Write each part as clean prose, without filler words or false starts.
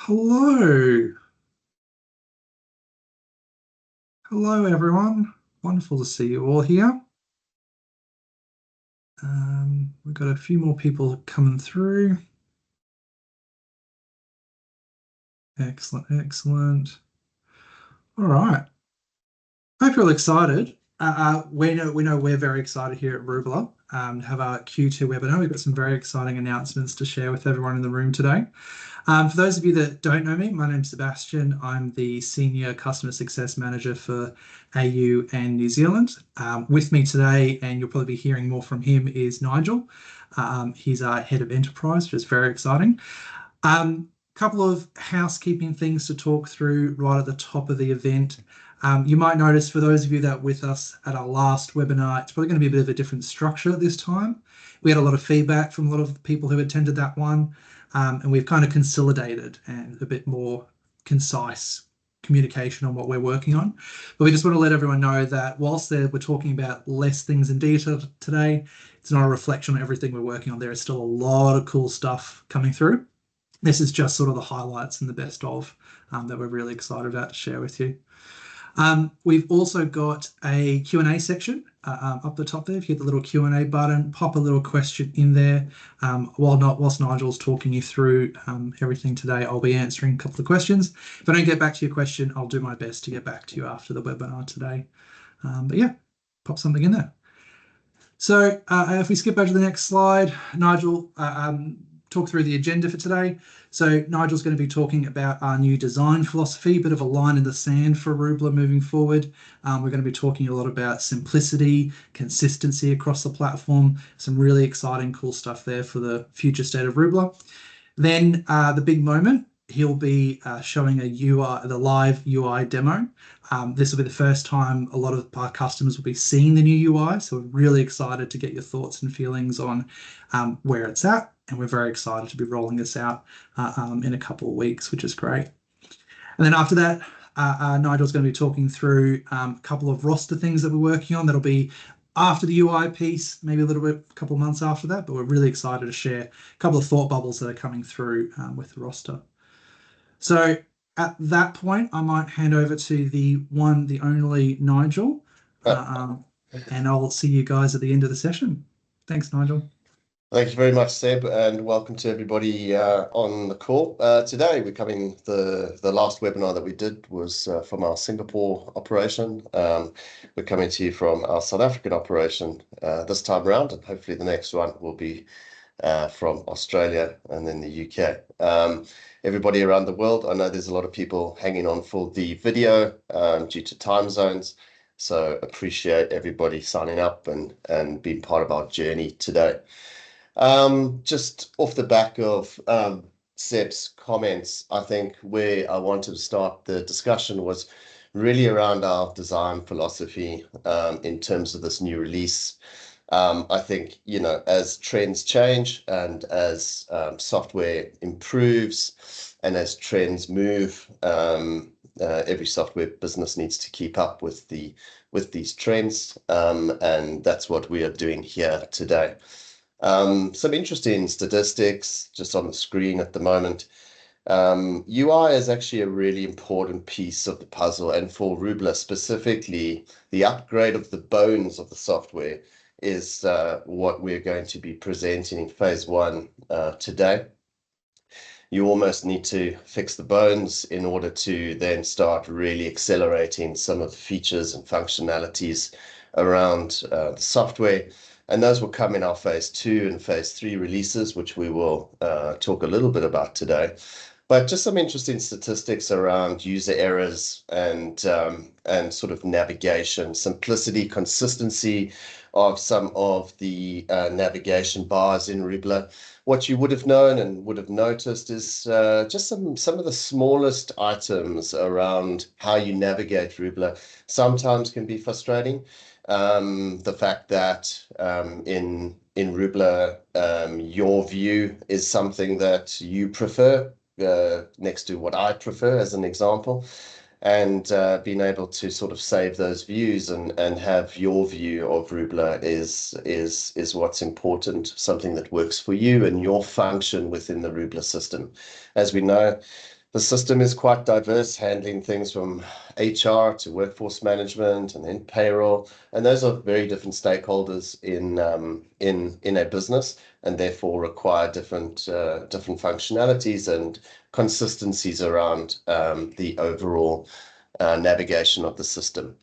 Hello. Hello, everyone. Wonderful to see you all here. We've got a few more people coming through. Excellent, excellent. All right. Hope you're all excited. We know we're very excited here at Roubler to have our Q2 webinar. We've got some very exciting announcements to share with everyone in the room today. For those of you that don't know me, my name's Sebastian. I'm the Senior Customer Success Manager for AU and New Zealand. With me today, and you'll probably be hearing more from him, is Nigel. He's our Head of Enterprise, which is very exciting. Couple of housekeeping things to talk through right at the top of the event. You might notice, for those of you that were with us at our last webinar, it's probably going to be a bit of a different structure this time. We had a lot of feedback from a lot of the people who attended that one, and we've kind of consolidated and a bit more concise communication on what we're working on. But we just want to let everyone know that whilst we're talking about less things in detail today, it's not a reflection on everything we're working on. There is still a lot of cool stuff coming through. This is just sort of the highlights and the best of that we're really excited about to share with you. We've also got a Q&A section up the top there. If you hit the little Q&A button, pop a little question in there. Whilst Nigel's talking you through everything today, I'll be answering a couple of questions. If I don't get back to your question, I'll do my best to get back to you after the webinar today. But yeah, pop something in there. So if we skip over to the next slide, Nigel, talk through the agenda for today. So Nigel's going to be talking about our new design philosophy, a bit of a line in the sand for Roubler moving forward. We're going to be talking a lot about simplicity, consistency across the platform, some really exciting, cool stuff there for the future state of Roubler. Then the big moment, he'll be showing the live UI demo. This will be the first time a lot of our customers will be seeing the new UI, so we're really excited to get your thoughts and feelings on where it's at, and we're very excited to be rolling this out in a couple of weeks, which is great. And then after that, Nigel's going to be talking through a couple of roster things that we're working on. That'll be after the UI piece, maybe a little bit, a couple of months after that, but we're really excited to share a couple of thought bubbles that are coming through with the roster. So at that point, I might hand over to the one, the only Nigel, and I'll see you guys at the end of the session. Thanks, Nigel. Thank you very much, Seb, and welcome to everybody on the call. Today, we're coming, the last webinar that we did was from our Singapore operation. We're coming to you from our South African operation this time around, and hopefully the next one will be from Australia and then the UK. Everybody around the world, I know there's a lot of people hanging on for the video due to time zones, so appreciate everybody signing up and being part of our journey today. Just off the back of Seb's comments, I think where I wanted to start the discussion was really around our design philosophy in terms of this new release. I think, you know, as trends change and as software improves and as trends move, every software business needs to keep up with these trends, and that's what we are doing here today. Some interesting statistics just on the screen at the moment. UI is actually a really important piece of the puzzle, and for Roubler specifically, the upgrade of the bones of the software is what we're going to be presenting in phase one today. You almost need to fix the bones in order to then start really accelerating some of the features and functionalities around the software. And those will come in our phase 2 and phase 3 releases, which we will talk a little bit about today. But just some interesting statistics around user errors and sort of navigation, simplicity, consistency of some of the navigation bars in Roubler. What you would have known and would have noticed is just some of the smallest items around how you navigate Roubler sometimes can be frustrating. The fact that in Roubler, your view is something that you prefer next to what I prefer, as an example, and being able to sort of save those views and have your view of Roubler is what's important, something that works for you and your function within the Roubler system. As we know, The system is quite diverse, handling things from HR to workforce management and then payroll. And those are very different stakeholders in a business, and therefore require different functionalities and consistencies around the overall navigation of the system.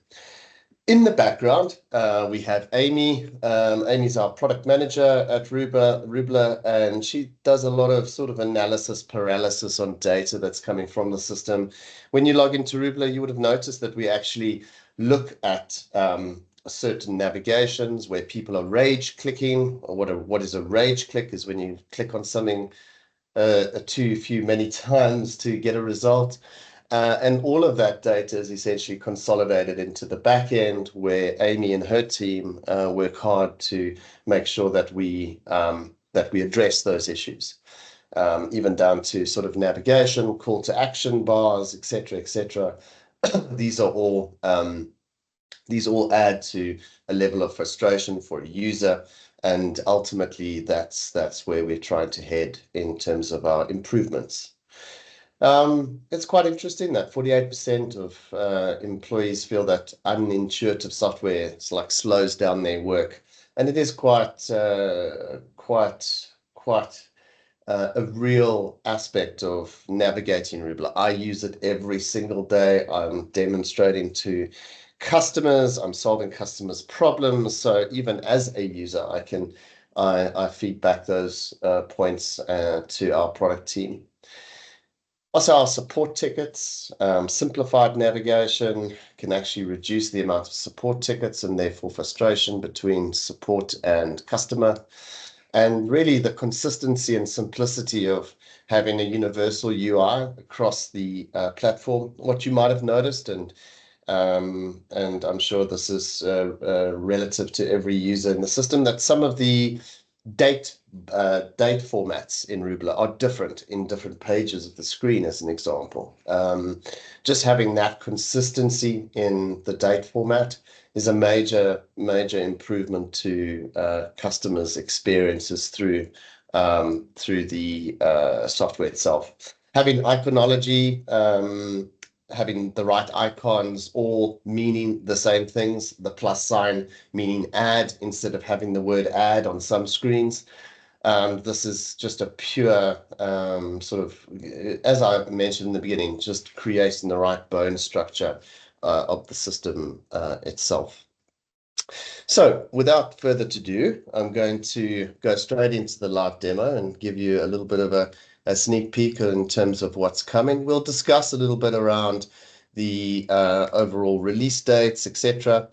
In the background, we have Amy. Amy's our product manager at Roubler, and she does a lot of sort of analysis paralysis on data that's coming from the system. When you log into Roubler, you would have noticed that we actually look at certain navigations where people are rage clicking. Or what is a rage click is when you click on something too few many times to get a result. And all of that data is essentially consolidated into the back end, where Amy and her team work hard to make sure that we address those issues, even down to sort of navigation, call to action bars, etc., etc. These all add to a level of frustration for a user, and ultimately that's where we're trying to head in terms of our improvements. It's quite interesting that 48% of employees feel that unintuitive software slows down their work, and it is quite a real aspect of navigating Roubler. I use it every single day. I'm demonstrating to customers. I'm solving customers' problems. So even as a user, I feed back those points to our product team. Also, our support tickets, simplified navigation can actually reduce the amount of support tickets and therefore frustration between support and customer. And really the consistency and simplicity of having a universal UI across the platform. What you might have noticed, and I'm sure this is relative to every user in the system, that some of the date formats in Roubler are different in different pages of the screen, as an example. Just having that consistency in the date format is a major improvement to customers' experiences through the software itself. Having iconology, having the right icons, all meaning the same things, the plus sign meaning add instead of having the word add on some screens. This is just a pure sort of, as I mentioned in the beginning, just creating the right bone structure of the system itself. So without further ado, I'm going to go straight into the live demo and give you a little bit of a sneak peek in terms of what's coming. We'll discuss a little bit around the overall release dates, etc.,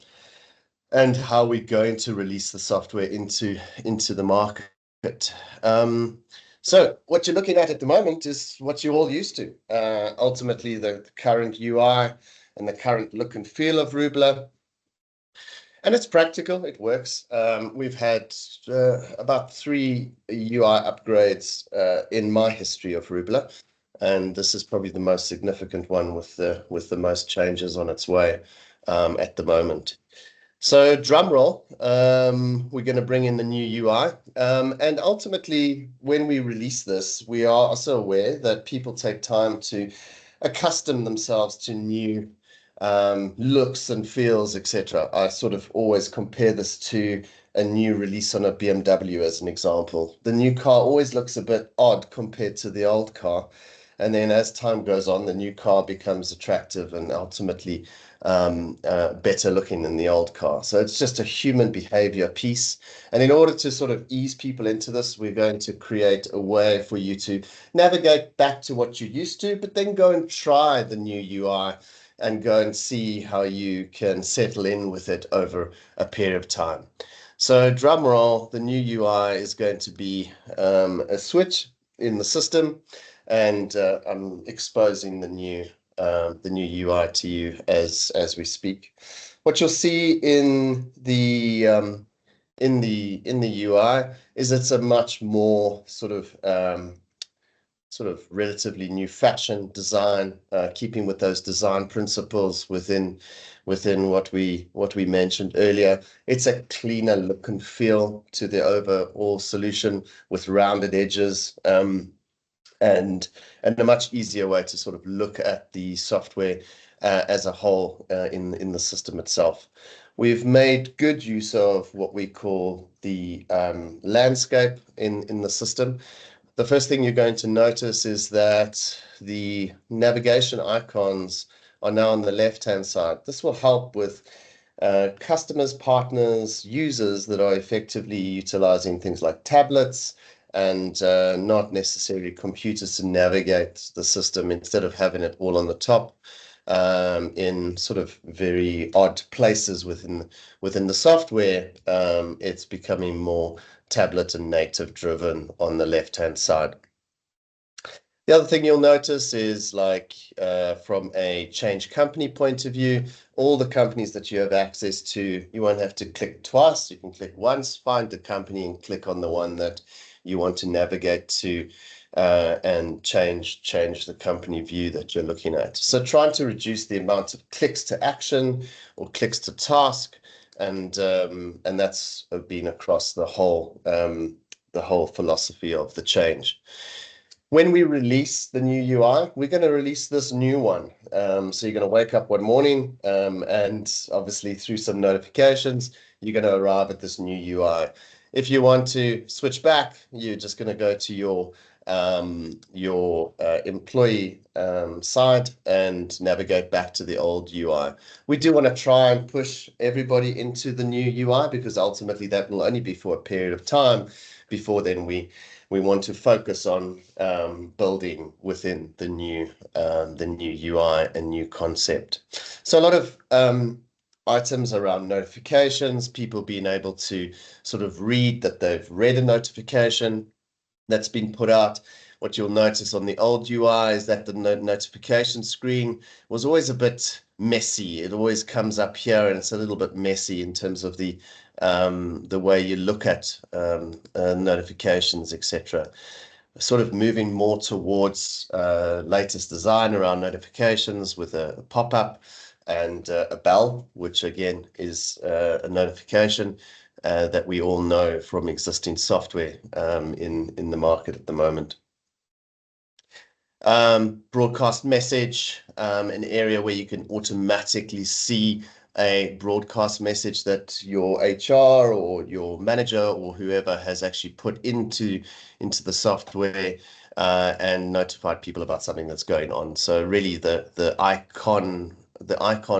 and how we're going to release the software into the market. So what you're looking at the moment is what you're all used to. Ultimately, the current UI and the current look and feel of Roubler. And it's practical, it works. We've had about 3 UI upgrades in my history of Roubler, and this is probably the most significant one with the most changes on its way at the moment. So drum roll, we're going to bring in the new UI, and ultimately when we release this, we are also aware that people take time to accustom themselves to new looks and feels, etc. I sort of always compare this to a new release on a BMW as an example. The new car always looks a bit odd compared to the old car, and then as time goes on, the new car becomes attractive and ultimately better looking than the old car. So it's just a human behavior piece, and in order to sort of ease people into this, we're going to create a way for you to navigate back to what you used to, but then go and try the new UI and go and see how you can settle in with it over a period of time. So drum roll, the new UI is going to be a switch in the system, and I'm exposing the new UI to you as we speak. What you'll see in the UI is it's a much more sort of relatively new fashion design, keeping with those design principles within what we mentioned earlier. It's a cleaner look and feel to the overall solution with rounded edges. and a much easier way to sort of look at the software as a whole in the system itself. We've made good use of what we call the landscape in the system. The first thing you're going to notice is that the navigation icons are now on the left-hand side. This will help with customers, partners, users that are effectively utilizing things like tablets and not necessarily computers to navigate the system, instead of having it all on the top in sort of very odd places within the software. It's becoming more tablet and native driven on the left-hand side. The other thing you'll notice is, like, from a change company point of view, all the companies that you have access to, you won't have to click twice. You can click once, find the company, and click on the one that you want to navigate to, and change the company view that you're looking at. So trying to reduce the amount of clicks to action or clicks to task, and that's been across the whole philosophy of the change. When we release the new UI, we're going to release this new one. So you're going to wake up one morning, and obviously through some notifications, you're going to arrive at this new UI. If you want to switch back, you're just going to go to your employee side and navigate back to the old UI. We do want to try and push everybody into the new UI, because ultimately that will only be for a period of time. Before then, we want to focus on building within the new UI and new concept. So a lot of items around notifications, people being able to sort of read that they've read a notification that's been put out. What you'll notice on the old UI is that the notification screen was always a bit messy. It always comes up here, and it's a little bit messy in terms of the way you look at notifications, etc. Sort of moving more towards latest design around notifications, with a pop-up and a bell, which again is a notification that we all know from existing software in the market at the moment. Broadcast message, an area where you can automatically see a broadcast message that your HR or your manager or whoever has actually put into the software, and notified people about something that's going on. So really the icon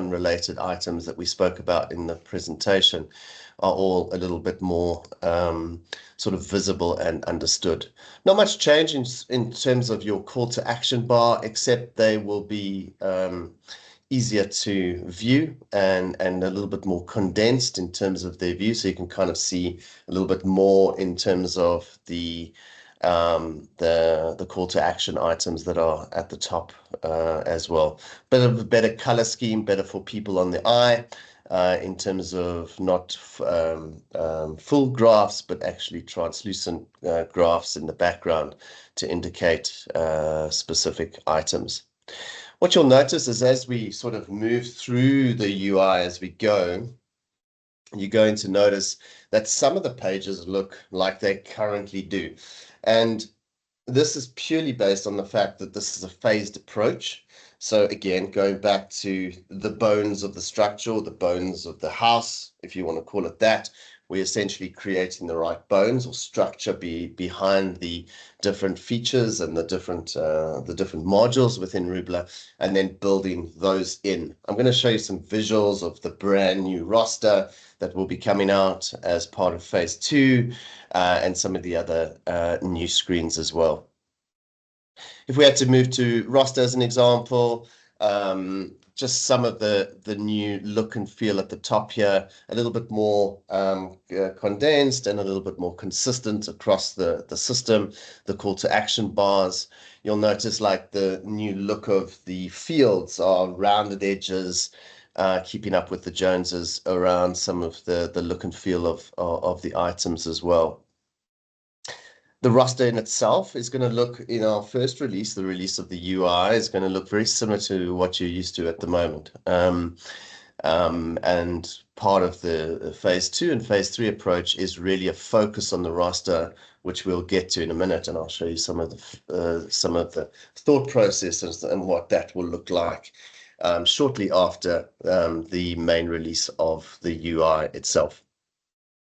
related items that we spoke about in the presentation are all a little bit more sort of visible and understood. Not much change in terms of your call to action bar, except they will be easier to view and a little bit more condensed in terms of their view. So you can kind of see a little bit more in terms of the call to action items that are at the top as well. Bit of a better color scheme, better for people on the eye, in terms of not full graphs, but actually translucent graphs in the background to indicate specific items. What you'll notice is, as we sort of move through the UI as we go, you're going to notice that some of the pages look like they currently do. And this is purely based on the fact that this is a phased approach. So again, going back to the bones of the structure, or the bones of the house, if you want to call it that, we're essentially creating the right bones or structure behind the different features and the different modules within Roubler, and then building those in. I'm going to show you some visuals of the brand new roster that will be coming out as part of phase 2, and some of the other new screens as well. If we had to move to roster as an example, just some of the new look and feel at the top here, a little bit more condensed and a little bit more consistent across the system. The call to action bars, you'll notice, like, the new look of the fields are rounded edges, keeping up with the Joneses around some of the look and feel of the items as well. The roster in itself is going to look, in our first release, the release of the UI, is going to look very similar to what you're used to at the moment. And part of the phase 2 and phase 3 approach is really a focus on the roster, which we'll get to in a minute, and I'll show you some of the thought processes and what that will look like shortly after the main release of the UI itself.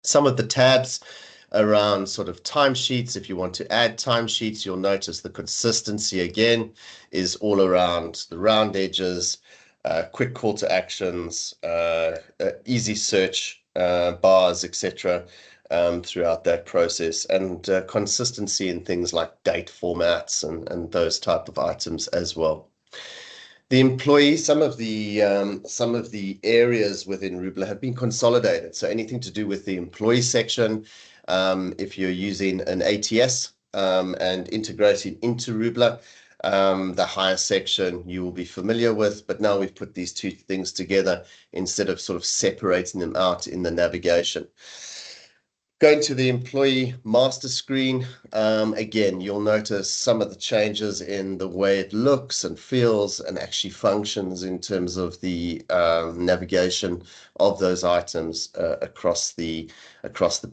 Some of the tabs around sort of timesheets. If you want to add timesheets, you'll notice the consistency again is all around the round edges, quick call to actions, easy search bars, etc. Throughout that process, and consistency in things like date formats and those type of items as well. The employee, some of the areas within Roubler have been consolidated. So anything to do with the employee section, if you're using an ATS and integrating into Roubler, the higher section you will be familiar with, but now we've put these two things together instead of sort of separating them out in the navigation. Going to the employee master screen, again, you'll notice some of the changes in the way it looks and feels and actually functions in terms of the navigation of those items across the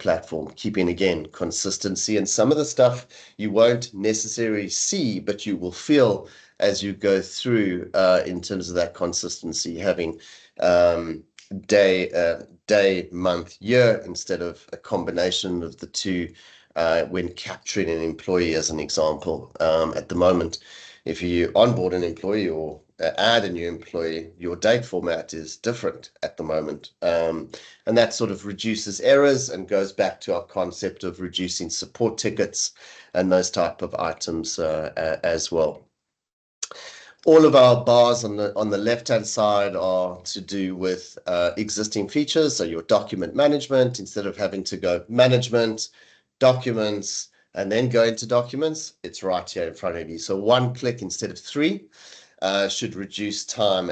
platform, keeping, again, consistency. And some of the stuff you won't necessarily see, but you will feel as you go through in terms of that consistency, having day, month, year, instead of a combination of the two when capturing an employee, as an example. At the moment, if you onboard an employee or add a new employee, your date format is different at the moment. And that sort of reduces errors and goes back to our concept of reducing support tickets and those type of items as well. All of our bars on the left-hand side are to do with existing features. So your document management, instead of having to go management, documents, and then go into documents, it's right here in front of you. So one click instead of three should reduce time.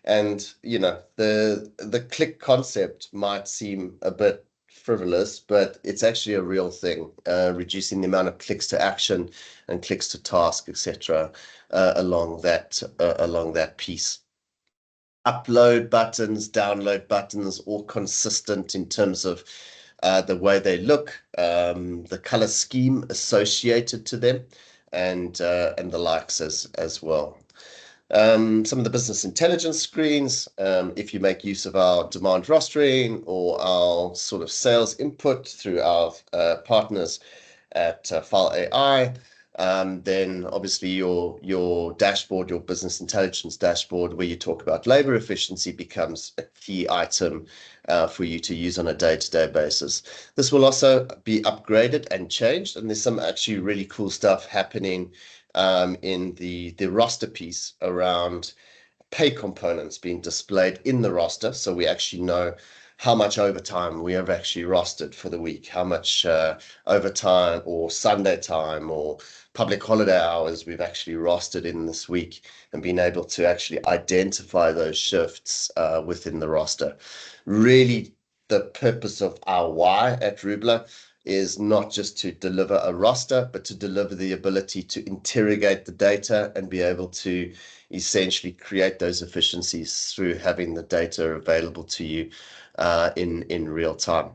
And you know, the click concept might seem a bit frivolous, but it's actually a real thing, reducing the amount of clicks to action and clicks to task, etc. Along that piece. Upload buttons, download buttons, all consistent in terms of the way they look, the color scheme associated to them, and the likes as well. Some of the business intelligence screens, if you make use of our demand rostering or our sort of sales input through our partners at File AI, then obviously your dashboard, your business intelligence dashboard, where you talk about labor efficiency, becomes a key item for you to use on a day-to-day basis. This will also be upgraded and changed, and there's some actually really cool stuff happening in the roster piece around pay components being displayed in the roster, so we actually know how much overtime we have actually rostered for the week, how much overtime or Sunday time or public holiday hours we've actually rostered in this week, and being able to actually identify those shifts within the roster. Really, the purpose of our why at Roubler is not just to deliver a roster, but to deliver the ability to interrogate the data and be able to essentially create those efficiencies through having the data available to you in real time.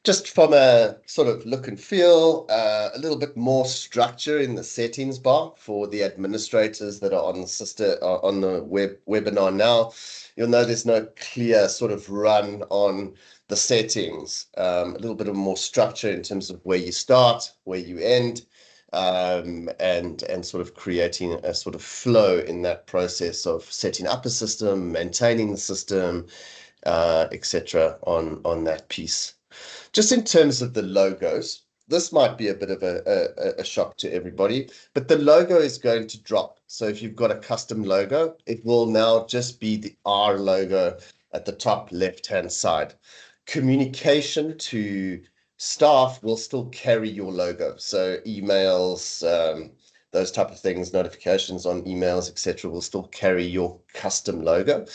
Just from a sort of look and feel, a little bit more structure in the settings bar for the administrators that are on the webinar now. You'll know there's no clear sort of run on the settings. A little bit of more structure in terms of where you start, where you end, and sort of creating a sort of flow in that process of setting up a system, maintaining the system, etc. on that piece. Just in terms of the logos, this might be a bit of a shock to everybody, but the logo is going to drop. So if you've got a custom logo, it will now just be the R logo at the top left-hand side. Communication to staff will still carry your logo. So emails, those type of things, notifications on emails, etc., will still carry your custom logo.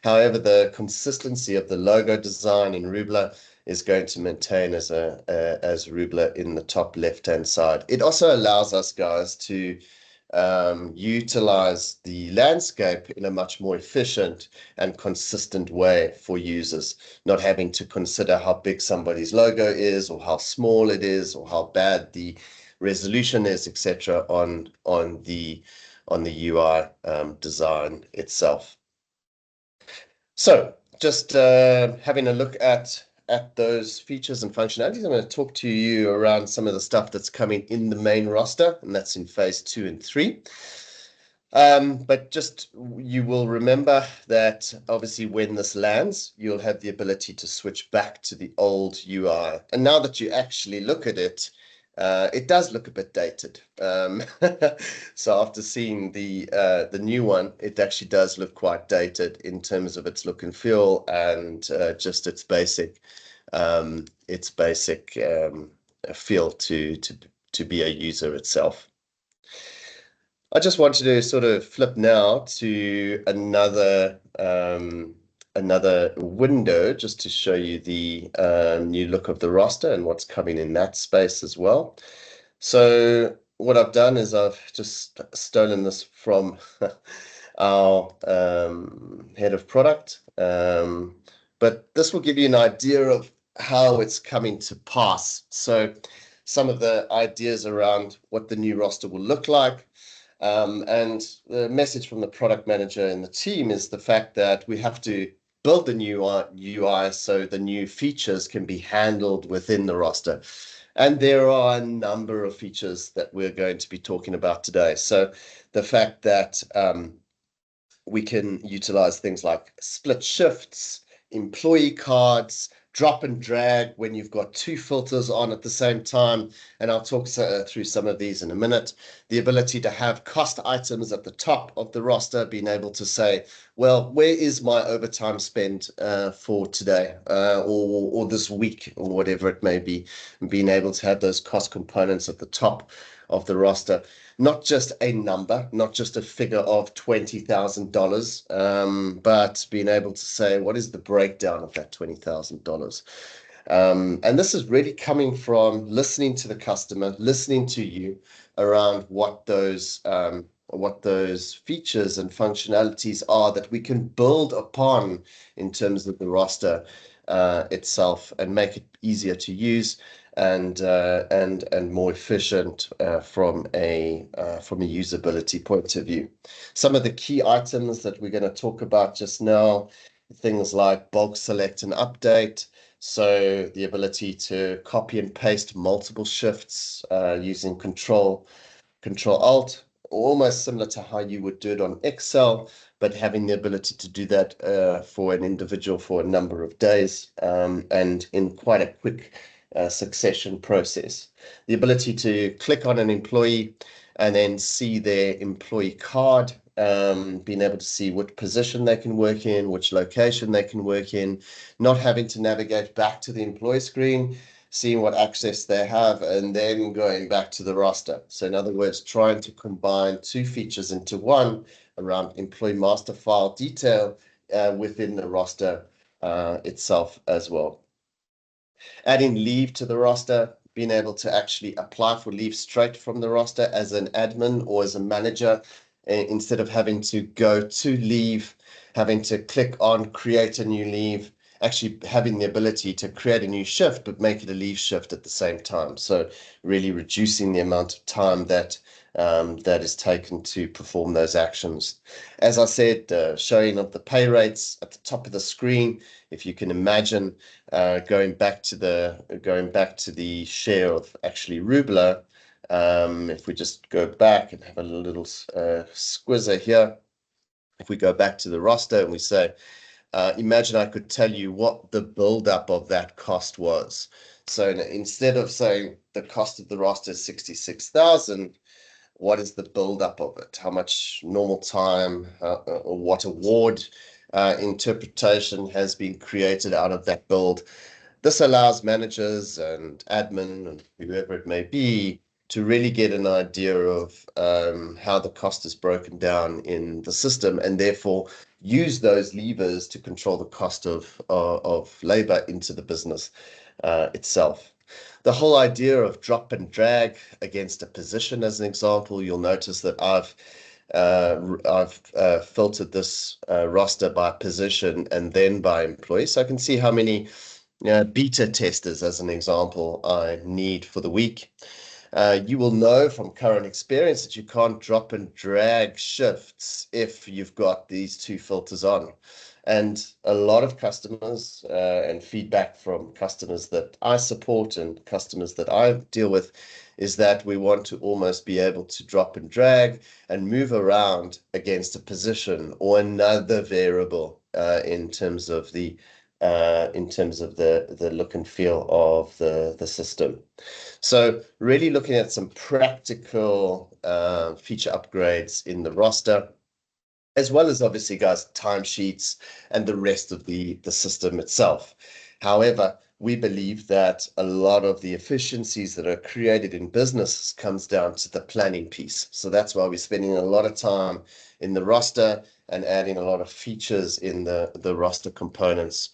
However, the consistency of the logo design in Roubler is going to maintain as Roubler in the top left-hand side. It also allows us, guys, to utilize the landscape in a much more efficient and consistent way for users, not having to consider how big somebody's logo is or how small it is or how bad the resolution is, etc. on the UI design itself. So just having a look at those features and functionalities, I'm going to talk to you around some of the stuff that's coming in the main roster, and that's in phase 2 and 3. But just you will remember that obviously when this lands, you'll have the ability to switch back to the old UI. And now that you actually look at it, it does look a bit dated. So after seeing the new one, it actually does look quite dated in terms of its look and feel and just its basic feel to be a user itself. I just wanted to sort of flip now to another window just to show you the new look of the roster and what's coming in that space as well. So what I've done is I've just stolen this from our head of product, but this will give you an idea of how it's coming to pass. So some of the ideas around what the new roster will look like. And the message from the product manager and the team is the fact that we have to build the new UI so the new features can be handled within the roster. And there are a number of features that we're going to be talking about today. So the fact that we can utilize things like split shifts, employee cards, drop and drag when you've got two filters on at the same time. And I'll talk through some of these in a minute. The ability to have cost items at the top of the roster, being able to say, well, where is my overtime spend for today or this week or whatever it may be, and being able to have those cost components at the top of the roster. Not just a number, not just a figure of $20,000, but being able to say, what is the breakdown of that $20,000? And this is really coming from listening to the customer, listening to you around what those features and functionalities are that we can build upon in terms of the roster itself and make it easier to use and more efficient from a usability point of view. Some of the key items that we're going to talk about just now, things like bulk select and update. So the ability to copy and paste multiple shifts using Control Alt, almost similar to how you would do it on Excel, but having the ability to do that for an individual for a number of days and in quite a quick succession process. The ability to click on an employee and then see their employee card, being able to see what position they can work in, which location they can work in, not having to navigate back to the employee screen, seeing what access they have, and then going back to the roster. So in other words, trying to combine two features into one around employee master file detail within the roster itself as well. Adding leave to the roster, being able to actually apply for leave straight from the roster as an admin or as a manager, instead of having to go to leave, having to click on create a new leave, actually having the ability to create a new shift, but make it a leave shift at the same time. So really reducing the amount of time that is taken to perform those actions. As I said, showing of the pay rates at the top of the screen. If you can imagine going back to the share of actually Roubler, if we just go back and have a little squizzer here, if we go back to the roster and we say, imagine I could tell you what the buildup of that cost was. So instead of saying the cost of the roster is 66,000, what is the buildup of it? How much normal time or what award interpretation has been created out of that build? This allows managers and admin and whoever it may be to really get an idea of how the cost is broken down in the system, and therefore use those levers to control the cost of labor into the business itself. The whole idea of drop and drag against a position, as an example, you'll notice that I've filtered this roster by position and then by employee. So I can see how many beta testers, as an example, I need for the week. You will know from current experience that you can't drop and drag shifts if you've got these two filters on. And a lot of customers and feedback from customers that I support and customers that I deal with is that we want to almost be able to drop and drag and move around against a position or another variable in terms of the look and feel of the system. So really looking at some practical feature upgrades in the roster, as well as obviously, guys, timesheets and the rest of the system itself. However, we believe that a lot of the efficiencies that are created in business comes down to the planning piece. So that's why we're spending a lot of time in the roster and adding a lot of features in the roster components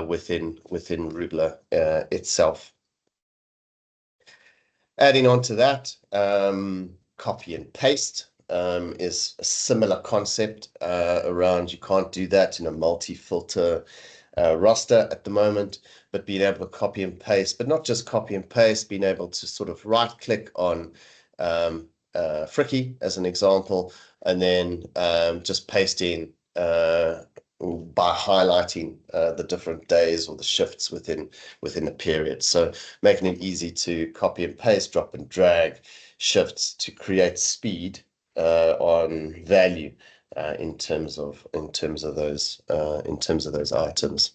within Roubler itself. Adding on to that, copy and paste is a similar concept around. You can't do that in a multi-filter roster at the moment, but being able to copy and paste, but not just copy and paste, being able to sort of right-click on Fricky as an example, and then just pasting by highlighting the different days or the shifts within a period. So making it easy to copy and paste, drop and drag shifts to create speed on value in terms of those items.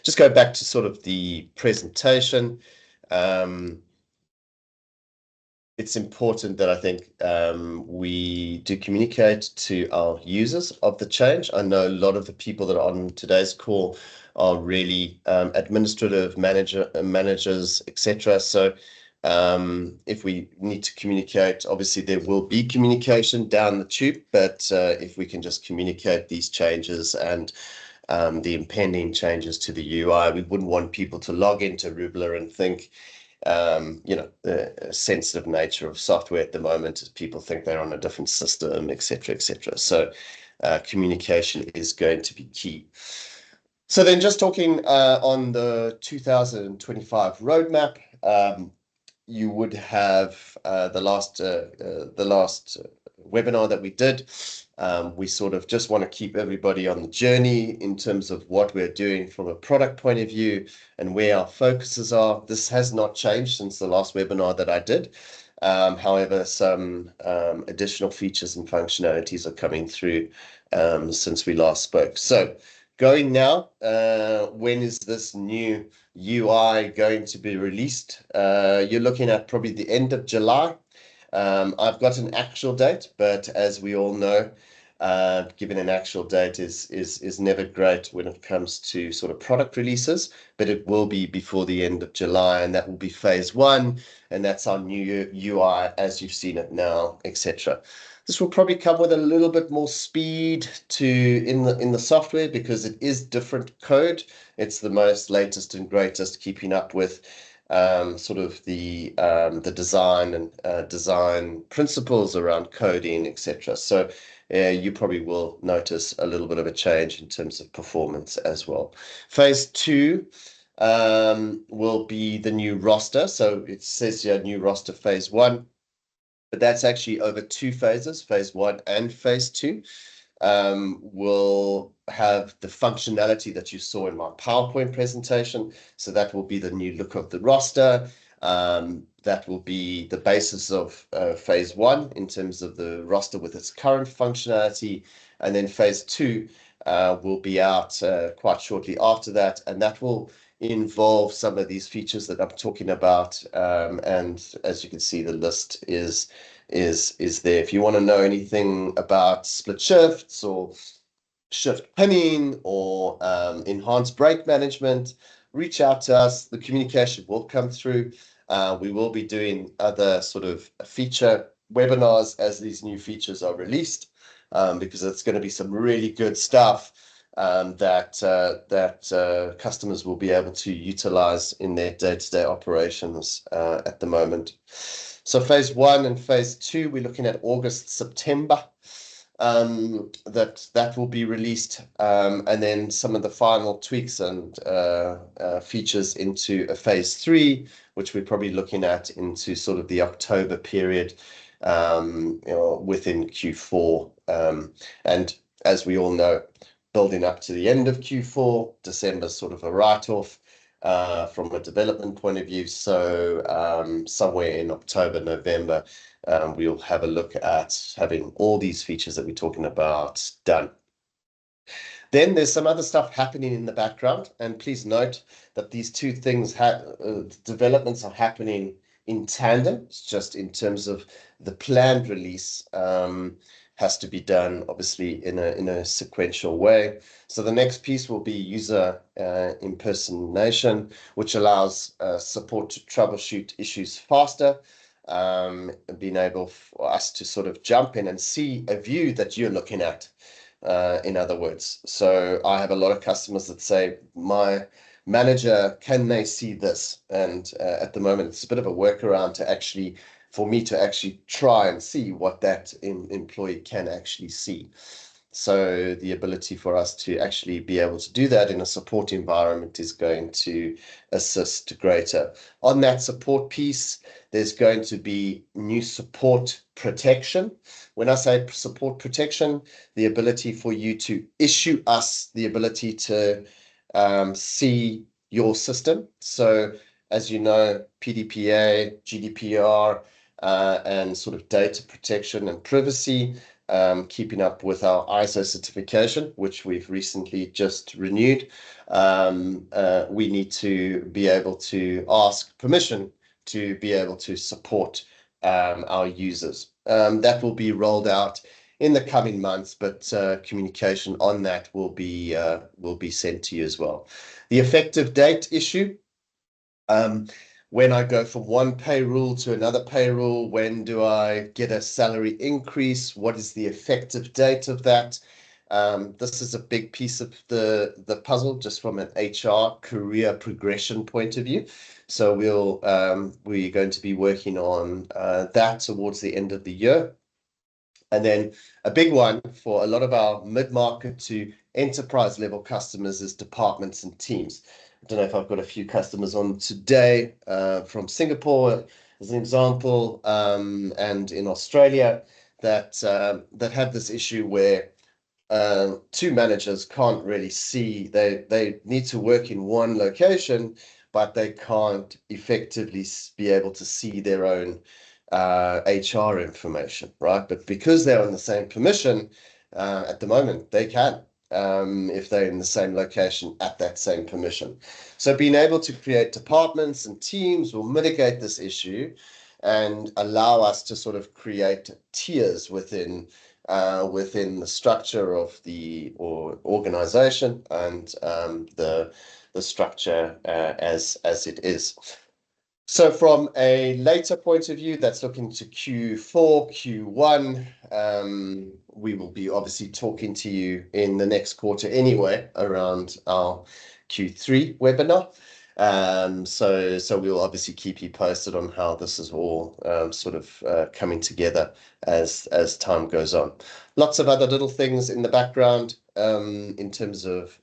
Just go back to sort of the presentation. It's important that I think we do communicate to our users of the change. I know a lot of the people that are on today's call are really administrative managers, etc. So if we need to communicate, obviously there will be communication down the tube, but if we can just communicate these changes and the impending changes to the UI, we wouldn't want people to log into Roubler and think, the sensitive nature of software at the moment is people think they're on a different system, etc., etc. So communication is going to be key. So then just talking on the 2025 roadmap, you would have the last webinar that we did. We sort of just want to keep everybody on the journey in terms of what we're doing from a product point of view and where our focuses are. This has not changed since the last webinar that I did. However, some additional features and functionalities are coming through since we last spoke. So going now, when is this new UI going to be released? You're looking at probably the end of July. I've got an actual date, but as we all know, giving an actual date is never great when it comes to sort of product releases, but it will be before the end of July, and that will be phase 1, and that's our new UI as you've seen it now, etc. This will probably come with a little bit more speed in the software because it is different code. It's the most latest and greatest, keeping up with sort of the design and design principles around coding, etc. So you probably will notice a little bit of a change in terms of performance as well. Phase 2 will be the new roster. So it says here new roster phase 1. But that's actually over 2 phases, phase 1 and phase 2. Will have the functionality that you saw in my PowerPoint presentation. So that will be the new look of the roster. That will be the basis of phase 1 in terms of the roster with its current functionality. And then phase 2 will be out quite shortly after that. And that will involve some of these features that I'm talking about. And as you can see, the list is there. If you want to know anything about split shifts or shift pinning or enhanced break management, reach out to us. The communication will come through. We will be doing other sort of feature webinars as these new features are released, because it's going to be some really good stuff that customers will be able to utilize in their day-to-day operations at the moment. So phase 1 and phase 2, we're looking at August, September. That will be released, and then some of the final tweaks and features into a phase 3, which we're probably looking at into sort of the October period, within Q4. And as we all know, building up to the end of Q4, December's sort of a write-off from a development point of view. So somewhere in October, November, we'll have a look at having all these features that we're talking about done. Then there's some other stuff happening in the background, and please note that these two things developments are happening in tandem. It's just in terms of the planned release has to be done obviously in a sequential way. So the next piece will be user impersonation, which allows support to troubleshoot issues faster, being able for us to sort of jump in and see a view that you're looking at, in other words. So I have a lot of customers that say, my manager, can they see this? And at the moment, it's a bit of a workaround to actually, for me to actually try and see what that employee can actually see. So the ability for us to actually be able to do that in a support environment is going to assist greater. On that support piece, there's going to be new support protection. When I say support protection, the ability for you to issue us the ability to see your system. So as you know, PDPA, GDPR, and sort of data protection and privacy, keeping up with our ISO certification, which we've recently just renewed. We need to be able to ask permission to be able to support our users. That will be rolled out in the coming months, but communication on that will be sent to you as well. The effective date issue. When I go from one payroll to another payroll, when do I get a salary increase? What is the effective date of that? This is a big piece of the puzzle, just from an HR career progression point of view. So we're going to be working on that towards the end of the year. And then a big one for a lot of our mid-market to enterprise level customers is departments and teams. I don't know if I've got a few customers on today from Singapore, as an example, and in Australia that have this issue where two managers can't really see. They need to work in one location, but they can't effectively be able to see their own HR information, right? But because they're on the same permission at the moment, they can, if they're in the same location at that same permission. So being able to create departments and teams will mitigate this issue and allow us to sort of create tiers within the structure of the organization and the structure as it is. So from a later point of view, that's looking to Q4, Q1. We will be obviously talking to you in the next quarter anyway around our Q3 webinar. So we'll obviously keep you posted on how this is all sort of coming together as time goes on. Lots of other little things in the background in terms of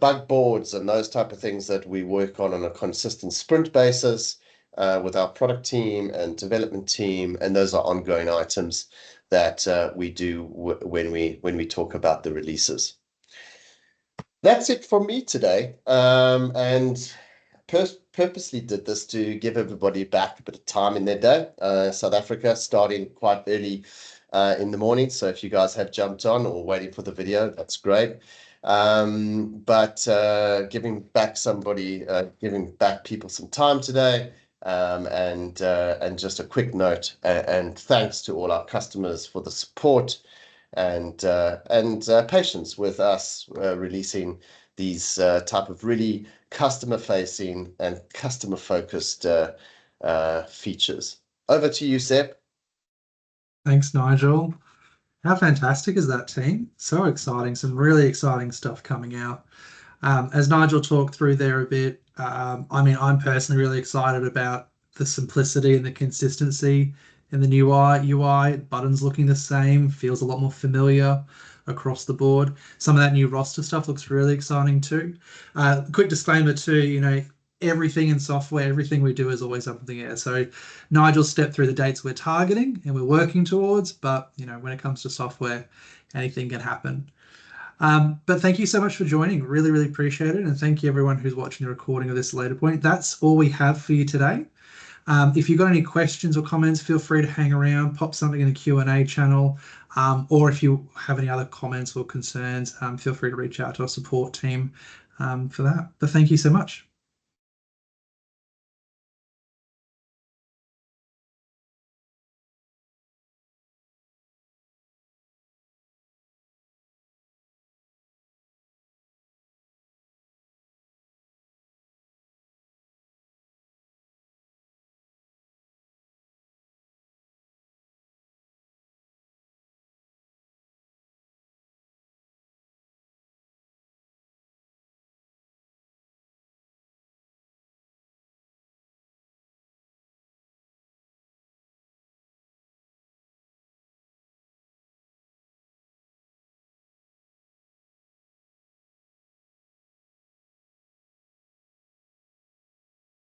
bug boards and those type of things that we work on a consistent sprint basis with our product team and development team, and those are ongoing items that we do when we talk about the releases. That's it from me today, and purposely did this to give everybody back a bit of time in their day. South Africa starting quite early in the morning, so if you guys have jumped on or waiting for the video, that's great. But giving back people some time today, and just a quick note and thanks to all our customers for the support and patience with us releasing these type of really customer-facing and customer-focused features. Over to you, Seb. Thanks, Nigel. How fantastic is that team? So exciting. Some really exciting stuff coming out. As Nigel talked through there a bit, I mean, I'm personally really excited about the simplicity and the consistency in the new UI. Buttons looking the same, feels a lot more familiar across the board. Some of that new roster stuff looks really exciting too. Quick disclaimer too, everything in software, everything we do is always up in the air. So Nigel stepped through the dates we're targeting and we're working towards, but when it comes to software, anything can happen. But thank you so much for joining. Really, really appreciate it. And thank you everyone who's watching the recording of this later point. That's all we have for you today. If you've got any questions or comments, feel free to hang around, pop something in the Q&A channel. Or if you have any other comments or concerns, feel free to reach out to our support team for that. But thank you so much.